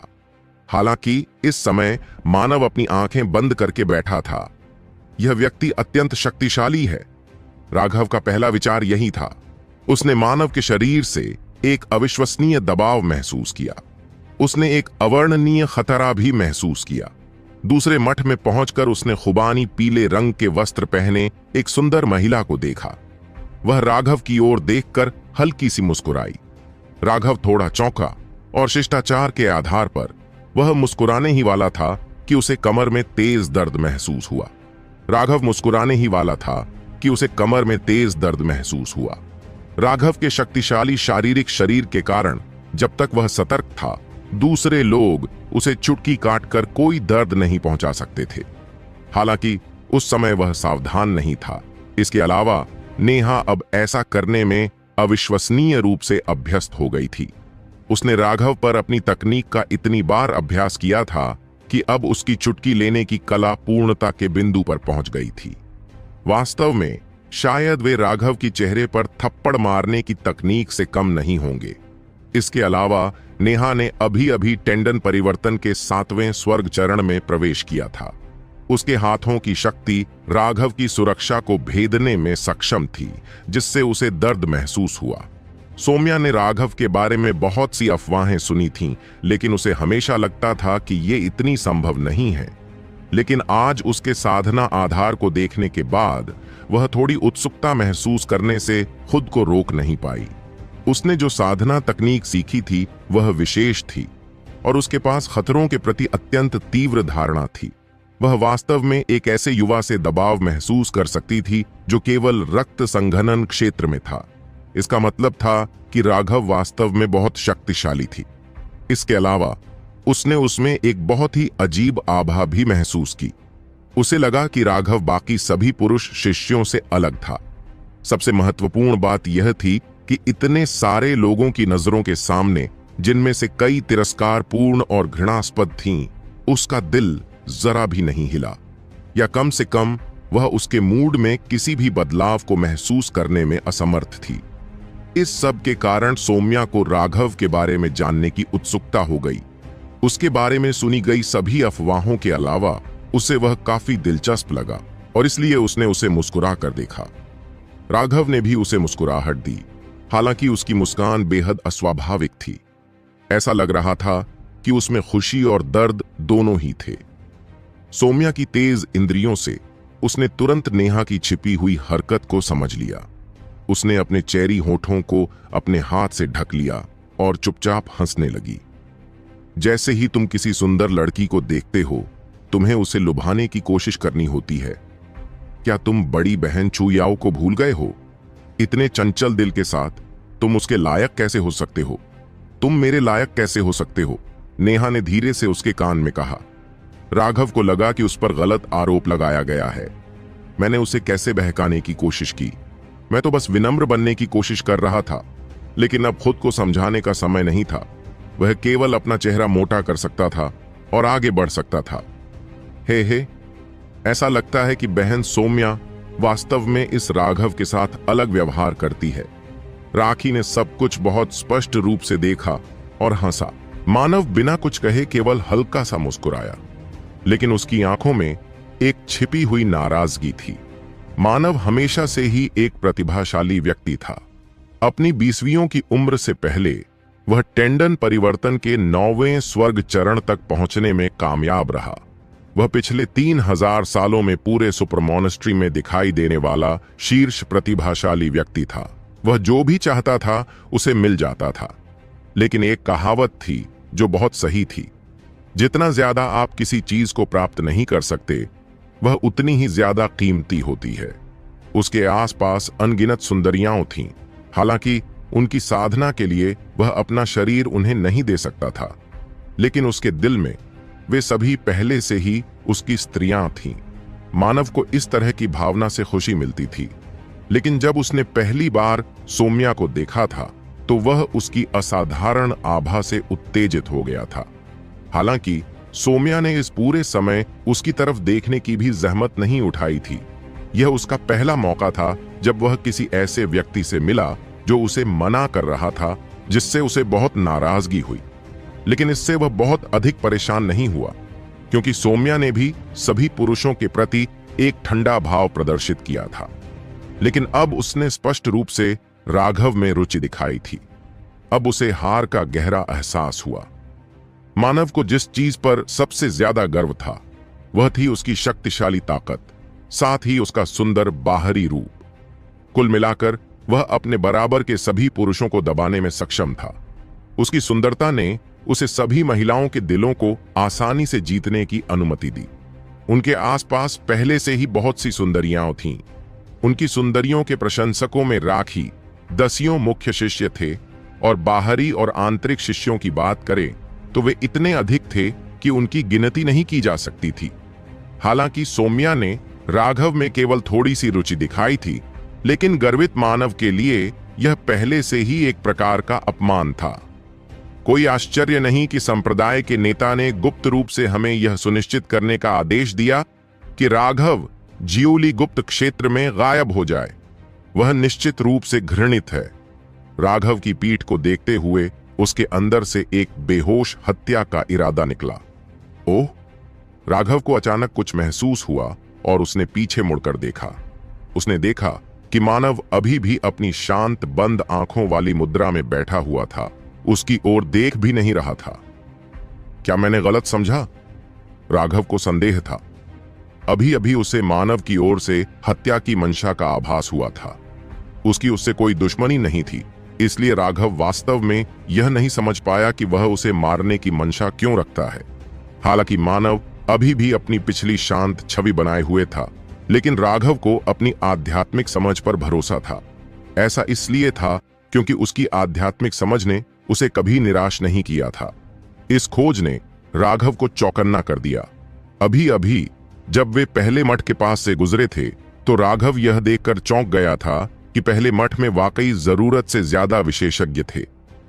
हालांकि इस समय मानव अपनी आंखें बंद करके बैठा था। यह व्यक्ति अत्यंत शक्तिशाली है। राघव का पहला विचार यही था। उसने मानव के शरीर से एक अविश्वसनीय दबाव महसूस किया। उसने एक अवर्णनीय खतरा भी महसूस किया। दूसरे मठ में पहुंचकर उसने खुबानी पीले रंग के वस्त्र पहने एक सुंदर महिला को देखा। वह राघव की ओर देखकर हल्की सी मुस्कुराई। राघव थोड़ा चौंका और शिष्टाचार के आधार पर वह मुस्कुराने ही वाला था कि उसे कमर में तेज दर्द महसूस हुआ। राघव मुस्कुराने ही वाला था कि उसे कमर में तेज दर्द महसूस हुआ। राघव के शक्तिशाली शारीरिक शरीर के कारण जब तक वह सतर्क था, दूसरे लोग उसे चुटकी काटकर कोई दर्द नहीं पहुंचा सकते थे। हालांकि उस समय वह सावधान नहीं था। इसके अलावा नेहा अब ऐसा करने में अविश्वसनीय रूप से अभ्यस्त हो गई थी। उसने राघव पर अपनी तकनीक का इतनी बार अभ्यास किया था कि अब उसकी चुटकी लेने की कला पूर्णता के बिंदु पर पहुंच गई थी। वास्तव में शायद वे राघव की चेहरे पर थप्पड़ मारने की तकनीक से कम नहीं होंगे। इसके अलावा नेहा ने अभी अभी टेंडन परिवर्तन के 7वें स्वर्ग चरण में प्रवेश किया था। उसके हाथों की शक्ति राघव की सुरक्षा को भेदने में सक्षम थी, जिससे उसे दर्द महसूस हुआ। सौम्या ने राघव के बारे में बहुत सी अफवाहें सुनी थीं, लेकिन उसे हमेशा लगता था कि ये इतनी संभव नहीं है। लेकिन आज उसके साधना आधार को देखने के बाद वह थोड़ी उत्सुकता महसूस करने से खुद को रोक नहीं पाई। उसने जो साधना तकनीक सीखी थी वह विशेष थी और उसके पास खतरों के प्रति अत्यंत तीव्र धारणा थी। वह वास्तव में एक ऐसे युवा से दबाव महसूस कर सकती थी जो केवल रक्त संघनन क्षेत्र में था। इसका मतलब था कि राघव वास्तव में बहुत शक्तिशाली थी। इसके अलावा उसने उसमें एक बहुत ही अजीब आभा भी महसूस की। उसे लगा कि राघव बाकी सभी पुरुष शिष्यों से अलग था। सबसे महत्वपूर्ण बात यह थी कि इतने सारे लोगों की नजरों के सामने, जिनमें से कई तिरस्कारपूर्ण और घृणास्पद थीं, उसका दिल जरा भी नहीं हिला, या कम से कम वह उसके मूड में किसी भी बदलाव को महसूस करने में असमर्थ थी। इस सब के कारण सौम्या को राघव के बारे में जानने की उत्सुकता हो गई। उसके बारे में सुनी गई सभी अफवाहों के अलावा उसे वह काफी दिलचस्प लगा और इसलिए उसने उसे मुस्कुरा कर देखा। राघव ने भी उसे मुस्कुराहट दी, हालांकि उसकी मुस्कान बेहद अस्वाभाविक थी। ऐसा लग रहा था कि उसमें खुशी और दर्द दोनों ही थे। सौम्या की तेज इंद्रियों से उसने तुरंत नेहा की छिपी हुई हरकत को समझ लिया। उसने अपने चेरी होठों को अपने हाथ से ढक लिया और चुपचाप हंसने लगी। जैसे ही तुम किसी सुंदर लड़की को देखते हो, तुम्हें उसे लुभाने की कोशिश करनी होती है। क्या तुम बड़ी बहन चुयाओ को भूल गए हो? इतने चंचल दिल के साथ तुम उसके लायक कैसे हो सकते हो? तुम मेरे लायक कैसे हो सकते हो? नेहा ने धीरे से उसके कान में कहा। राघव को लगा कि उस पर गलत आरोप लगाया गया है। मैंने उसे कैसे बहकाने की कोशिश की? मैं तो बस विनम्र बनने की कोशिश कर रहा था, लेकिन अब खुद को समझाने का समय नहीं था। वह केवल अपना चेहरा मोटा कर सकता था और आगे बढ़ सकता था। हे, ऐसा लगता है कि बहन सौम्या वास्तव में इस राघव के साथ अलग व्यवहार करती है। राखी ने सब कुछ बहुत स्पष्ट रूप से देखा और हंसा। मानव बिना कुछ कहे केवल हल्का सा मुस्कुराया, लेकिन उसकी आंखों में एक छिपी हुई नाराजगी थी। मानव हमेशा से ही एक प्रतिभाशाली व्यक्ति था। अपनी 20वीं की उम्र से पहले वह टेंडन परिवर्तन के 9वें स्वर्ग चरण तक पहुंचने में कामयाब रहा। वह पिछले 3000 सालों में पूरे सुपर मॉनेस्ट्री में दिखाई देने वाला शीर्ष प्रतिभाशाली व्यक्ति था। वह जो भी चाहता था उसे मिल जाता था। लेकिन एक कहावत थी जो बहुत सही थी, जितना ज्यादा आप किसी चीज को प्राप्त नहीं कर सकते, वह उतनी ही ज्यादा कीमती होती है। उसके आसपास अनगिनत सुंदरियां थीं, हालांकि उनकी साधना के लिए वह अपना शरीर उन्हें नहीं दे सकता था, लेकिन उसके दिल में वे सभी पहले से ही उसकी स्त्रियां थीं। मानव को इस तरह की भावना से खुशी मिलती थी, लेकिन जब उसने पहली बार सौम्या को देखा था तो वह उसकी असाधारण आभा से उत्तेजित हो गया था। हालांकि सौम्या ने इस पूरे समय उसकी तरफ देखने की भी जहमत नहीं उठाई थी। यह उसका पहला मौका था जब वह किसी ऐसे व्यक्ति से मिला जो उसे मना कर रहा था, जिससे उसे बहुत नाराजगी हुई। लेकिन इससे वह बहुत अधिक परेशान नहीं हुआ, क्योंकि सौम्या ने भी सभी पुरुषों के प्रति एक ठंडा भाव प्रदर्शित किया था। लेकिन अब उसने स्पष्ट रूप से राघव में रुचि दिखाई थी। अब उसे हार का गहरा एहसास हुआ। मानव को जिस चीज पर सबसे ज्यादा गर्व था वह थी उसकी शक्तिशाली ताकत, साथ ही उसका सुंदर बाहरी रूप। कुल मिलाकर वह अपने बराबर के सभी पुरुषों को दबाने में सक्षम था। उसकी सुंदरता ने उसे सभी महिलाओं के दिलों को आसानी से जीतने की अनुमति दी। उनके आसपास पहले से ही बहुत सी सुंदरियां थीं। उनकी सुंदरियों के प्रशंसकों में राखी, 10 मुख्य शिष्य थे, और बाहरी और आंतरिक शिष्यों की बात करें तो वे इतने अधिक थे कि उनकी गिनती नहीं की जा सकती थी। हालांकि सौम्या ने राघव में केवल थोड़ी सी रुचि दिखाई थी, लेकिन गर्वित मानव के लिए यह पहले से ही एक प्रकार का अपमान था। कोई आश्चर्य नहीं कि संप्रदाय के नेता ने गुप्त रूप से हमें यह सुनिश्चित करने का आदेश दिया कि राघव जियोली गुप्त क्षेत्र में गायब हो जाए। वह निश्चित रूप से घृणित है। राघव की पीठ को देखते हुए उसके अंदर से एक बेहोश हत्या का इरादा निकला। ओह! राघव को अचानक कुछ महसूस हुआ और उसने पीछे मुड़कर देखा। उसने देखा कि कि मानव अभी भी अपनी शांत बंद आंखों वाली मुद्रा में बैठा हुआ था, उसकी ओर देख भी नहीं रहा था। क्या मैंने गलत समझा? राघव को संदेह था। अभी अभी उसे मानव की ओर से हत्या की मंशा का आभास हुआ था। उसकी उससे कोई दुश्मनी नहीं थी, इसलिए राघव वास्तव में यह नहीं समझ पाया कि वह उसे मारने की मंशा क्यों रखता है। हालांकि मानव अभी भी अपनी पिछली शांत छवि बनाए हुए था, लेकिन राघव को अपनी आध्यात्मिक समझ पर भरोसा था। ऐसा इसलिए था क्योंकि उसकी आध्यात्मिक समझ ने उसे कभी निराश नहीं किया था। इस खोज ने राघव को चौकन्ना कर दिया। अभी अभी जब वे पहले मठ के पास से गुजरे थे तो राघव यह देखकर चौंक गया था कि पहले मठ में वाकई जरूरत से ज्यादा विशेषज्ञ थे।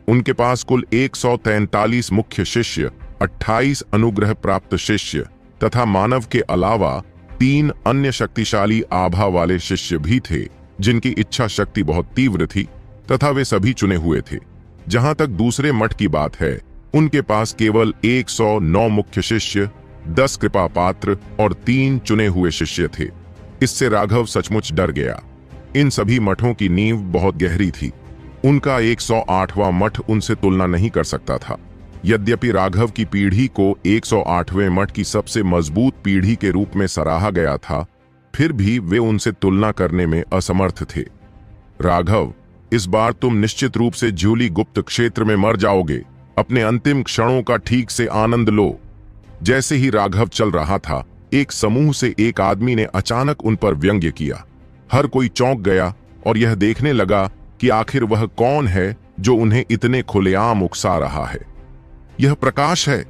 उनके पास कुल 143 मुख्य शिष्य, 28 अनुग्रह प्राप्त शिष्य तथा मानव के अलावा 3 अन्य शक्तिशाली आभा वाले शिष्य भी थे, जिनकी इच्छा शक्ति बहुत तीव्र थी तथा वे सभी चुने हुए थे। जहां तक दूसरे मठ की बात है, उनके पास केवल 109 मुख्य शिष्य, 10 कृपा पात्र और 3 चुने हुए शिष्य थे। इससे राघव सचमुच डर गया। इन सभी मठों की नींव बहुत गहरी थी। उनका 108वां मठ उनसे तुलना नहीं कर सकता था। यद्यपि राघव की पीढ़ी को 108वें मठ की सबसे मजबूत पीढ़ी के रूप में सराहा गया था, फिर भी वे उनसे तुलना करने में असमर्थ थे। राघव, इस बार तुम निश्चित रूप से ज्यूली गुप्त क्षेत्र में मर जाओगे। अपने अंतिम क्षणों का ठीक से आनंद लो। जैसे ही राघव चल रहा था, एक समूह से एक आदमी ने अचानक उन पर व्यंग्य किया। हर कोई चौंक गया और यह देखने लगा कि आखिर वह कौन है जो उन्हें इतने खुलेआम उकसा रहा है। यह प्रकाश है।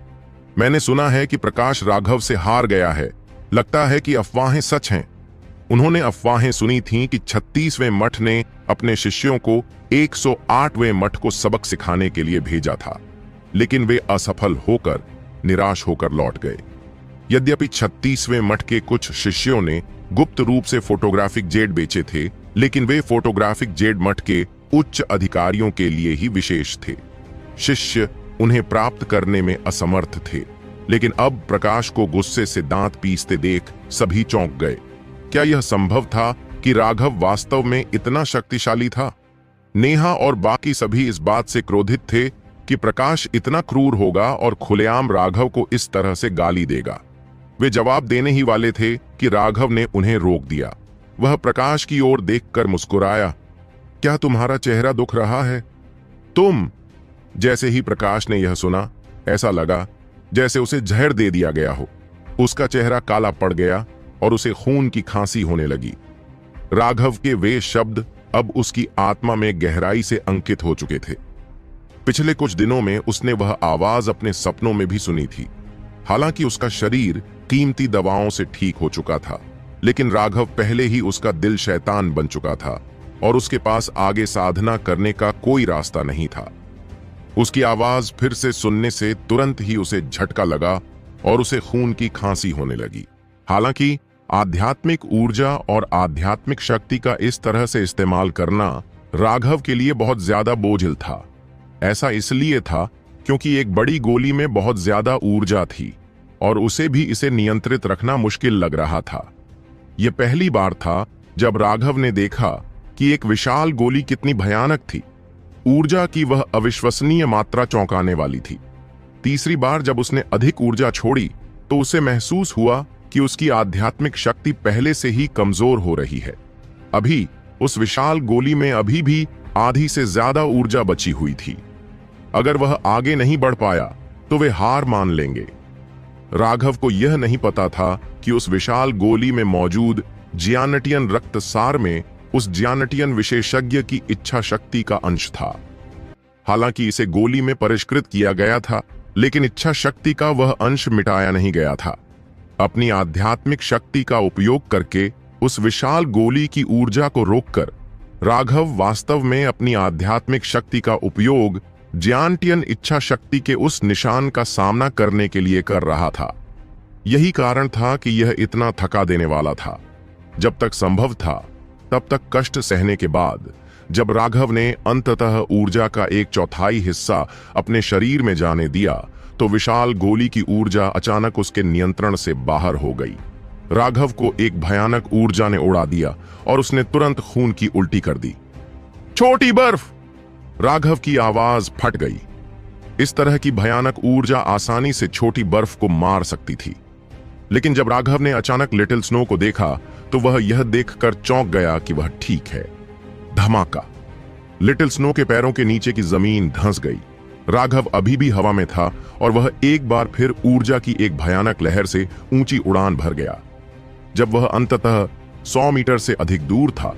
मैंने सुना है कि प्रकाश राघव से हार गया है। लगता है कि अफवाहें सच हैं। उन्होंने अफवाहें सुनी थीं कि 36वें मठ ने अपने शिष्यों को 108वें मठ को सबक सिखाने के लिए भेजा था, लेकिन वे असफल होकर निराश होकर लौट गए। यद्यपि 36वें मठ के कुछ शिष्यों ने गुप्त रूप से फोटोग्राफिक जेड बेचे थे, लेकिन वे फोटोग्राफिक जेड मठ के उच्च अधिकारियों के लिए ही विशेष थे। शिष्य उन्हें प्राप्त करने में असमर्थ थे, लेकिन अब प्रकाश को गुस्से से दांत पीसते देख सभी चौंक गए। क्या यह संभव था कि राघव वास्तव में इतना शक्तिशाली था? नेहा और बाकी सभी इस बात से क्रोधित थे कि प्रकाश इतना क्रूर होगा और खुलेआम राघव को इस तरह से गाली देगा। वे जवाब देने ही वाले थे कि राघव ने उन्हें रोक दिया। वह प्रकाश की ओर देखकर मुस्कुराया। क्या तुम्हारा चेहरा दुख रहा है? तुम? जैसे ही प्रकाश ने यह सुना, ऐसा लगा जैसे उसे जहर दे दिया गया हो। उसका चेहरा काला पड़ गया और उसे खून की खांसी होने लगी। राघव के वे शब्द अब उसकी आत्मा में गहराई से अंकित हो चुके थे। पिछले कुछ दिनों में उसने वह आवाज अपने सपनों में भी सुनी थी। हालांकि उसका शरीर कीमती दवाओं से ठीक हो चुका था, लेकिन राघव पहले ही उसका दिल शैतान बन चुका था और उसके पास आगे साधना करने का कोई रास्ता नहीं था। उसकी आवाज फिर से सुनने से तुरंत ही उसे झटका लगा और उसे खून की खांसी होने लगी। हालांकि आध्यात्मिक ऊर्जा और आध्यात्मिक शक्ति का इस तरह से इस्तेमाल करना राघव के लिए बहुत ज्यादा बोझिल था। ऐसा इसलिए था क्योंकि एक बड़ी गोली में बहुत ज्यादा ऊर्जा थी और उसे भी इसे नियंत्रित रखना मुश्किल लग रहा था। यह पहली बार था जब राघव ने देखा कि एक विशाल गोली कितनी भयानक थी। ऊर्जा की वह अविश्वसनीय मात्रा चौंकाने वाली थी। तीसरी बार जब उसने अधिक ऊर्जा छोड़ी तो उसे महसूस हुआ कि उसकी आध्यात्मिक शक्ति पहले से ही कमजोर हो रही है। अभी उस विशाल गोली में अभी भी आधी से ज्यादा ऊर्जा बची हुई थी। अगर वह आगे नहीं बढ़ पाया तो वे हार मान लेंगे। राघव को यह नहीं पता था कि उस विशाल गोली में मौजूद जियानटियन रक्त सार में उस जियानटियन विशेषज्ञ की इच्छा शक्ति का अंश था। हालांकि इसे गोली में परिष्कृत किया गया था, लेकिन इच्छा शक्ति का वह अंश मिटाया नहीं गया था। अपनी आध्यात्मिक शक्ति का उपयोग करके उस विशाल गोली की ऊर्जा को रोककर राघव वास्तव में अपनी आध्यात्मिक शक्ति का उपयोग जियानटियन इच्छा शक्ति के उस निशान का सामना करने के लिए कर रहा था। यही कारण था कि यह इतना थका देने वाला था। जब तक संभव था तब तक कष्ट सहने के बाद जब राघव ने अंततः ऊर्जा का 1/4 हिस्सा अपने शरीर में जाने दिया तो विशाल गोली की ऊर्जा अचानक उसके नियंत्रण से बाहर हो गई। राघव को एक भयानक ऊर्जा ने उड़ा दिया और उसने तुरंत खून की उल्टी कर दी। छोटी बर्फ! राघव की आवाज फट गई। इस तरह की भयानक ऊर्जा आसानी से छोटी बर्फ को मार सकती थी, लेकिन जब राघव ने अचानक लिटिल स्नो को देखा तो वह यह देखकर चौंक गया कि वह ठीक है। धमाका! लिटिल स्नो के पैरों के नीचे की जमीन धंस गई। राघव अभी भी हवा में था और वह एक बार फिर ऊर्जा की एक भयानक लहर से ऊंची उड़ान भर गया। जब वह अंततः 100 मीटर से अधिक दूर था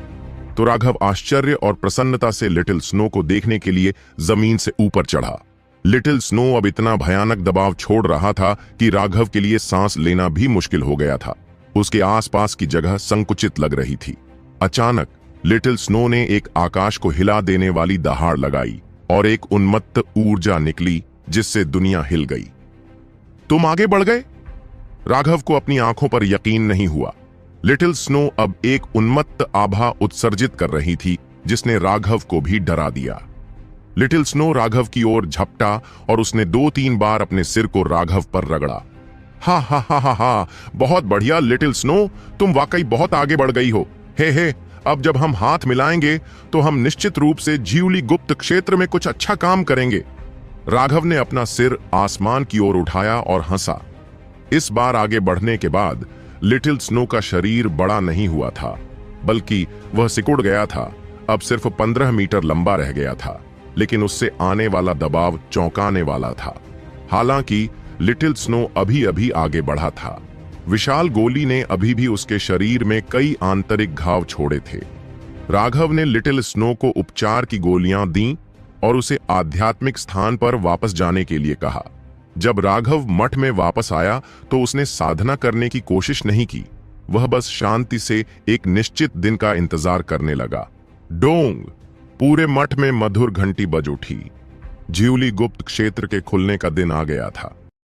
तो राघव आश्चर्य और प्रसन्नता से लिटिल स्नो को देखने के लिए जमीन से ऊपर चढ़ा। लिटिल स्नो अब इतना भयानक दबाव छोड़ रहा था कि राघव के लिए सांस लेना भी मुश्किल हो गया था। उसके आसपास की जगह संकुचित लग रही थी। अचानक लिटिल स्नो ने एक आकाश को हिला देने वाली दहाड़ लगाई और एक उन्मत्त ऊर्जा निकली जिससे दुनिया हिल गई। तुम आगे बढ़ गए? राघव को अपनी आंखों पर यकीन नहीं हुआ। लिटिल स्नो अब एक उन्मत्त आभा उत्सर्जित कर रही थी जिसने राघव को भी डरा दिया। लिटिल स्नो राघव की ओर झपटा और उसने 2-3 बार अपने सिर को राघव पर रगड़ा। हा हा हा हा हा, बहुत बढ़िया लिटिल स्नो, तुम वाकई बहुत आगे बढ़ गई हो। हे, अब जब हम हाथ मिलाएंगे तो हम निश्चित रूप से ज्यूली गुप्त क्षेत्र में कुछ अच्छा काम करेंगे। राघव ने अपना सिर आसमान की ओर उठाया और हंसा। इस बार आगे बढ़ने के बाद लिटिल स्नो का शरीर बड़ा नहीं हुआ था, बल्कि वह सिकुड़ गया था। अब सिर्फ 15 मीटर लंबा रह गया था, लेकिन उससे आने वाला दबाव चौंकाने वाला था। हालांकि लिटिल स्नो अभी अभी आगे बढ़ा था। विशाल गोली ने अभी भी उसके शरीर में कई आंतरिक घाव छोड़े थे। राघव ने लिटिल स्नो को उपचार की गोलियां दी और उसे आध्यात्मिक स्थान पर वापस जाने के लिए कहा। जब राघव मठ में वापस आया तो उसने साधना करने की कोशिश नहीं की। वह बस शांति से एक निश्चित दिन का इंतजार करने लगा। डोंग! पूरे मठ में मधुर घंटी बज उठी। ज्यूली गुप्त क्षेत्र के खुलने का दिन आ गया था।